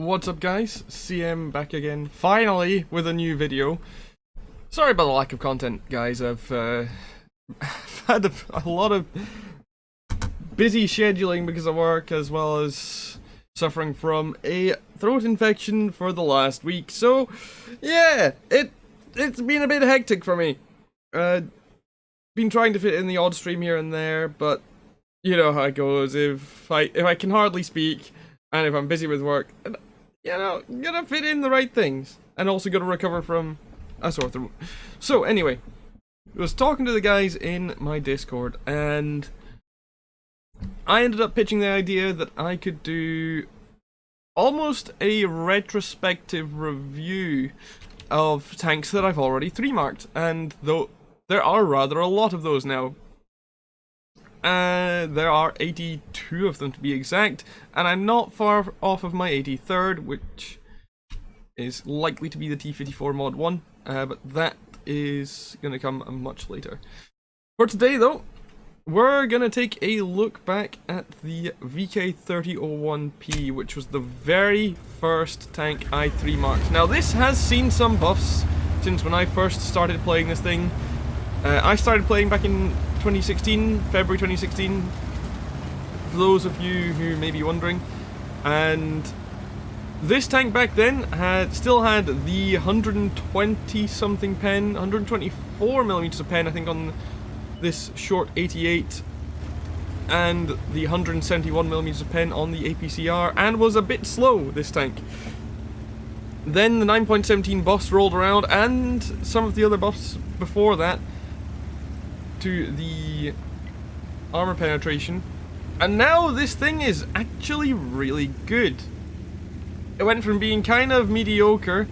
What's up guys, CM back again, finally with a new video. Sorry about the lack of content guys, I've had a lot of busy scheduling because of work as well as suffering from a throat infection for the last week. So yeah, it's been a bit hectic for me. Been trying to fit in the odd stream here and there, but you know how it goes. If I can hardly speak and if I'm busy with work, you know, gotta fit in the right things, and also gotta recover from a sore throat. So anyway, I was talking to the guys in my Discord, and I ended up pitching the idea that I could do almost a retrospective review of tanks that I've already 3-marked, and though there are rather a lot of those now. There are 82 of them to be exact, and I'm not far off of my 83rd, which is likely to be the T54 Mod 1, but that is going to come much later. For today though, we're going to take a look back at the VK3001P, which was the very first tank I 3-marked. Now this has seen some buffs since when I first started playing this thing. I started playing back in 2016, February 2016, for those of you who may be wondering, and this tank back then still had the 120 something pen, 124mm of pen I think on this short 88, and the 171mm of pen on the APCR, and was a bit slow, this tank. Then the 9.17 buffs rolled around, and some of the other buffs before that, to the armor penetration, and now this thing is actually really good. It went from being kind of mediocre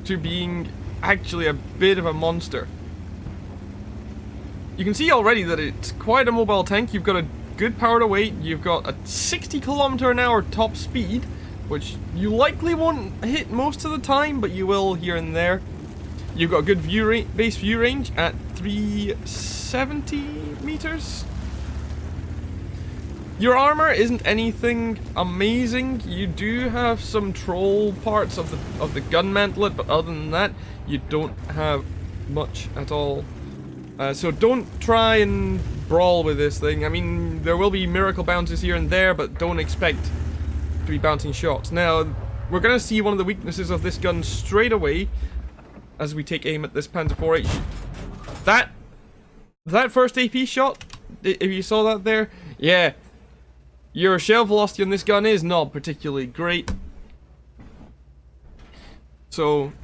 to being actually a bit of a monster. You can see already that it's quite a mobile tank. You've got a good power to weight, you've got a 60 km/h top speed, which you likely won't hit most of the time, but you will here and there. You've got a good base view range at 370 meters. Your armor isn't anything amazing. You do have some troll parts of the gun mantlet, but other than that, you don't have much at all. So don't try and brawl with this thing. I mean, there will be miracle bounces here and there, but don't expect to be bouncing shots. Now, we're going to see one of the weaknesses of this gun straight away as we take aim at this Panzer IV-H. That first AP shot, if you saw that there, yeah, your shell velocity on this gun is not particularly great. So,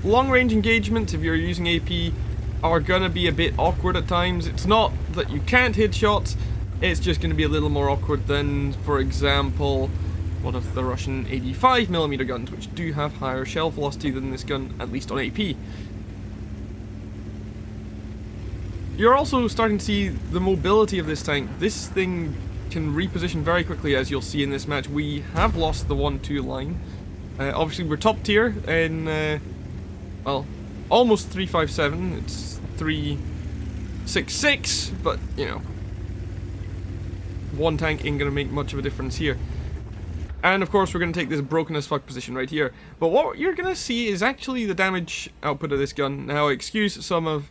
long-range engagements, if you're using AP, are gonna be a bit awkward at times. It's not that you can't hit shots, it's just gonna be a little more awkward than, for example, one of the Russian 85mm guns, which do have higher shell velocity than this gun, at least on AP. You're also starting to see the mobility of this tank. This thing can reposition very quickly, as you'll see in this match. We have lost the 1-2 line. Obviously we're top tier in, well, almost 357, it's 366, but, you know, one tank ain't gonna make much of a difference here. And of course we're going to take this broken as fuck position right here. But what you're going to see is actually the damage output of this gun. Now excuse some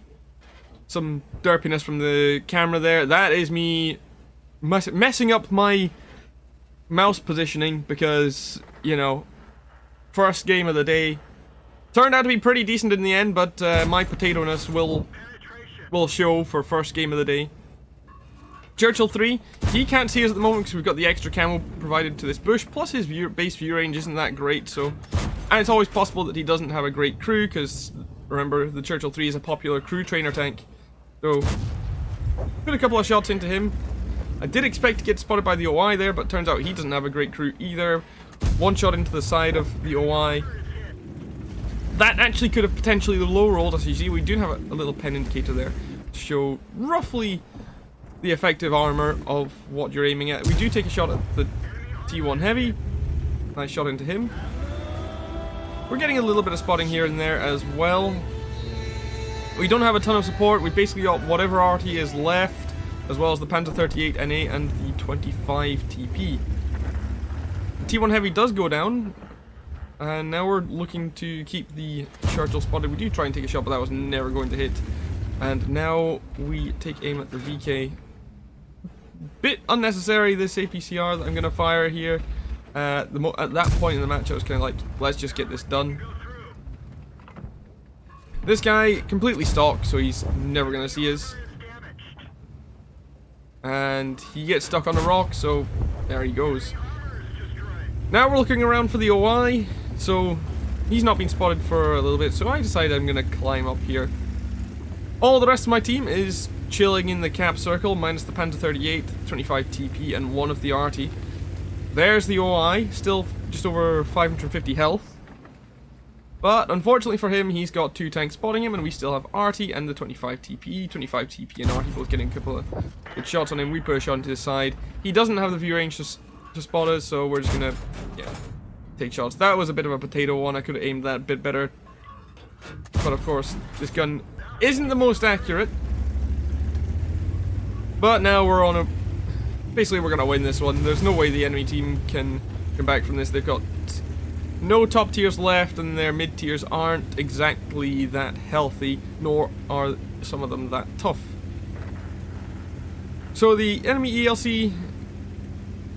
derpiness from the camera there. That is me messing up my mouse positioning because, you know, first game of the day. Turned out to be pretty decent in the end, but my potato-ness will show for first game of the day. Churchill 3, he can't see us at the moment because we've got the extra camo provided to this bush, plus his base view range isn't that great, so... And it's always possible that he doesn't have a great crew, because, remember, the Churchill 3 is a popular crew trainer tank. So, put a couple of shots into him. I did expect to get spotted by the OI there, but turns out he doesn't have a great crew either. One shot into the side of the OI. That actually could have potentially low-rolled, as you see. We do have a little pen indicator there to show roughly the effective armor of what you're aiming at. We do take a shot at the T1 Heavy. Nice shot into him. We're getting a little bit of spotting here and there as well. We don't have a ton of support. We've basically got whatever RT is left, as well as the Panzer 38 NA and the 25 TP. T1 Heavy does go down. And now we're looking to keep the Churchill spotted. We do try and take a shot, but that was never going to hit. And now we take aim at the VK. Bit unnecessary, this APCR that I'm going to fire here. At that point in the match, I was kind of like, let's just get this done. This guy completely stalked, so he's never going to see us. And he gets stuck on the rock, so there he goes. Now we're looking around for the OI, so he's not been spotted for a little bit, so I decided I'm going to climb up here. All the rest of my team is chilling in the cap circle, minus the Panther 38, 25 TP, and one of the RT. There's the OI, still just over 550 health. But unfortunately for him, he's got 2 tanks spotting him, and we still have RT and the 25 TP. 25 TP and RT both getting a couple of good shots on him. We push onto the side. He doesn't have the view range to spot us, so we're just gonna, take shots. That was a bit of a potato one. I could have aimed that a bit better. But of course, this gun isn't the most accurate. But now we're on a... Basically, we're gonna win this one. There's no way the enemy team can come back from this. They've got no top tiers left, and their mid tiers aren't exactly that healthy, nor are some of them that tough. So the enemy ELC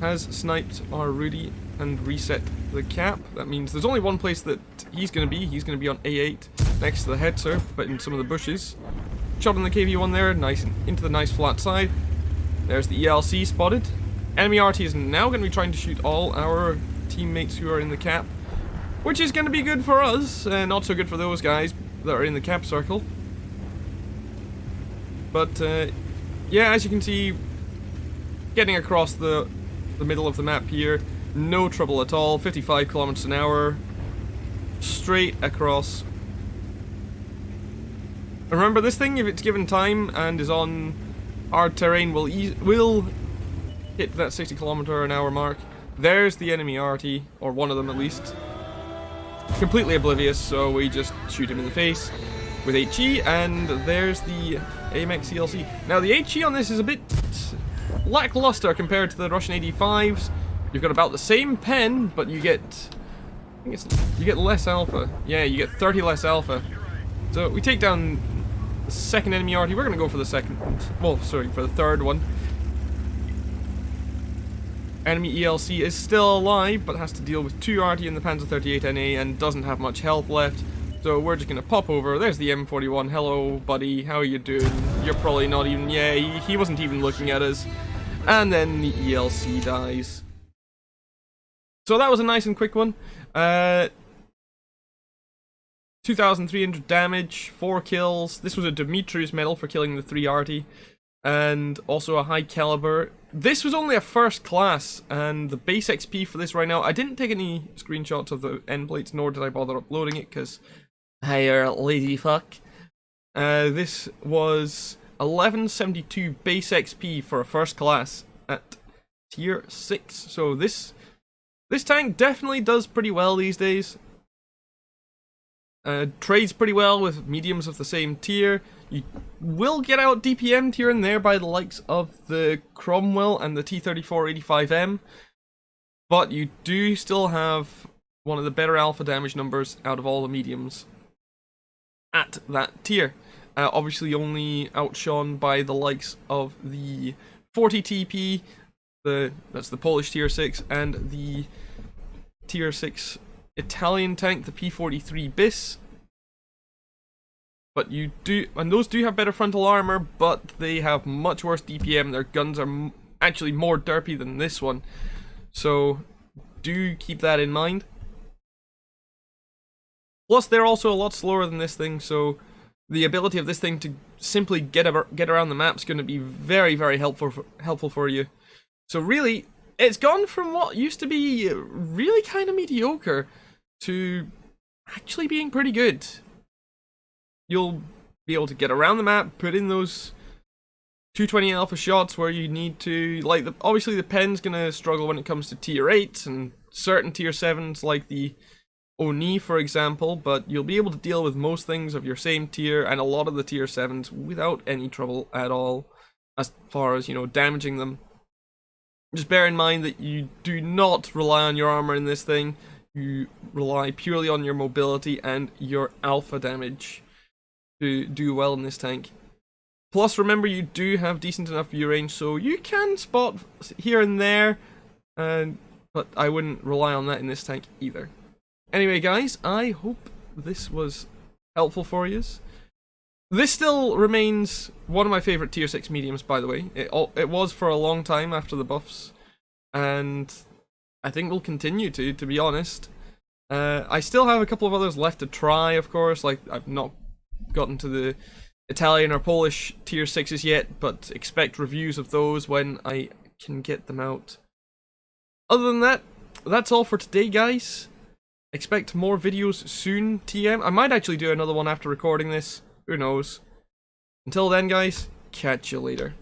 has sniped our Rudy and reset the cap. That means there's only one place that he's going to be. He's going to be on A8 next to the Hetzer, but in some of the bushes. Shot on the KV-1 there, nice into the nice flat side. There's the ELC spotted. Enemy RT is now going to be trying to shoot all our teammates who are in the cap, which is going to be good for us, and not so good for those guys that are in the cap circle. But yeah, as you can see, getting across the middle of the map here, no trouble at all. 55 kilometers an hour, straight across. Remember, this thing, if it's given time and is on hard terrain, will hit that 60 kilometer an hour mark. There's the enemy RT, or one of them at least. Completely oblivious, so we just shoot him in the face with HE, and there's the AMX CLC. Now the HE on this is a bit lackluster compared to the Russian 85s. You've got about the same pen, but you get, you get less alpha. Yeah, you get 30 less alpha. So we take down the second enemy RT. We're gonna go for the second, well, sorry, for the third one. Enemy ELC is still alive, but has to deal with 2 RT in the Panzer 38 NA and doesn't have much health left. So we're just gonna pop over. There's the M41. Hello, buddy. How are you doing? You're probably not even... Yeah, he wasn't even looking at us. And then the ELC dies. So that was a nice and quick one. 2,300 damage, 4 kills. This was a Dimitri's medal for killing the 3 RT. And also a high caliber. This was only a first class, and the base XP for this right now, I didn't take any screenshots of the end plates, nor did I bother uploading it, because you're a lazy fuck. This was 1172 base XP for a first class at tier 6. So this tank definitely does pretty well these days. Trades pretty well with mediums of the same tier. You will get out DPM'd here and there by the likes of the Cromwell and the T-3485M, but you do still have one of the better alpha damage numbers out of all the mediums at that tier. Obviously only outshone by the likes of the 40 TP, that's the Polish tier 6, and the tier 6 Italian tank, the P43 BIS. But you do, and those do have better frontal armor, but they have much worse DPM. Their guns are actually more derpy than this one. So do keep that in mind. Plus, they're also a lot slower than this thing, so the ability of this thing to simply get around the map is going to be very, very helpful for you. So really, it's gone from what used to be really kind of mediocre to actually being pretty good. You'll be able to get around the map, put in those 220 alpha shots where you need to. Like, obviously the pen's gonna struggle when it comes to tier 8s and certain tier 7s like the Oni, for example, but you'll be able to deal with most things of your same tier and a lot of the tier 7s without any trouble at all, as far as, you know, damaging them. Just bear in mind that you do not rely on your armor in this thing. You rely purely on your mobility and your alpha damage to do well in this tank. Plus, remember, you do have decent enough view range, so you can spot here and there, but I wouldn't rely on that in this tank either. Anyway, guys, I hope this was helpful for you. This still remains one of my favourite tier 6 mediums, by the way. It was for a long time after the buffs, and I think will continue to be honest. I still have a couple of others left to try, of course, like I've not gotten to the Italian or Polish tier 6s yet, but expect reviews of those when I can get them out. Other than that, that's all for today, guys. Expect more videos soon, TM. I might actually do another one after recording this. Who knows? Until then, guys, catch you later.